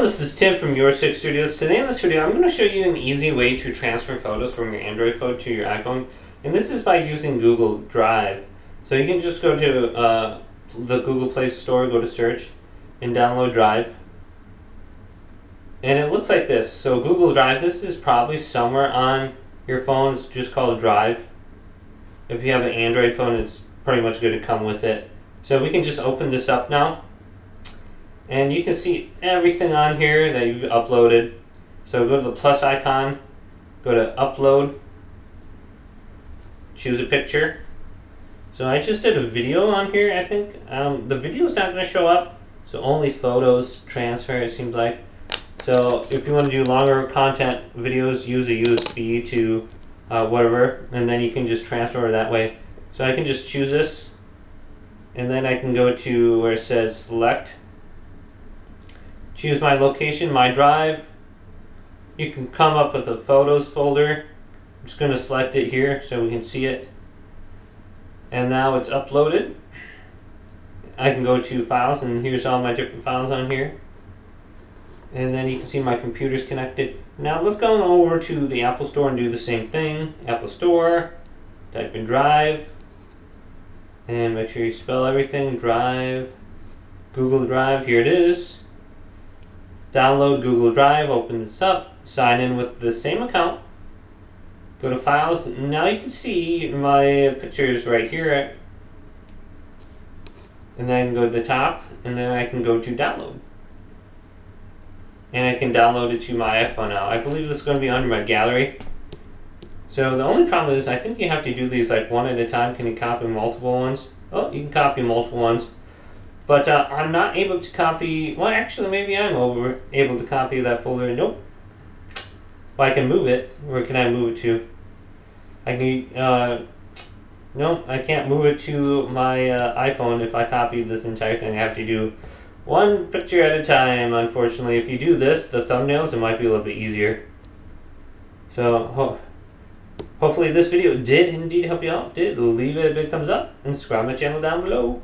this is Tim from Your Six Studios. Today in this video, I'm going to show you an easy way to transfer photos from your Android phone to your iPhone. And this is by using Google Drive. So you can just go to the Google Play Store, go to search, and download Drive. And it looks like this. So Google Drive, this is probably somewhere on your phone. It's just called Drive. If you have an Android phone, it's pretty much going to come with it. So we can just open this up now. And you can see everything on here that you've uploaded. So go to the plus icon, go to upload, choose a picture. So I just did a video on here, I think. The video is not going to show up, so only photos transfer, it seems like. So if you want to do longer content videos, use a USB to whatever, and then you can just transfer that way. So I can just choose this, and then I can go to where it says select. Choose my location, my drive. You can come up with a photos folder. I'm just going to select it here so we can see it. And now it's uploaded. I can go to files, and here's all my different files on here. And then you can see my computer's connected. Now let's go over to the Apple Store and do the same thing. Apple Store, type in Drive, and make sure you spell everything. Drive, Google Drive, here it is. Download Google Drive, open this up, sign in with the same account, go to files. Now you can see my pictures right here, and then I can go to the top, and then I can go to download. And I can download it to my iPhone now. I believe this is going to be under my gallery. So the only problem is I think you have to do these like one at a time. Can you copy multiple ones? Oh, you can copy multiple ones. But I'm not able to copy, well actually maybe I'm able to copy that folder. Nope. Well, I can move it. Where can I move it to? I can, nope, I can't move it to my iPhone. If I copy this entire thing, I have to do one picture at a time, unfortunately. If you do this, the thumbnails, it might be a little bit easier. So, hopefully this video did indeed help you out. If it did, leave it a big thumbs up and subscribe to my channel down below.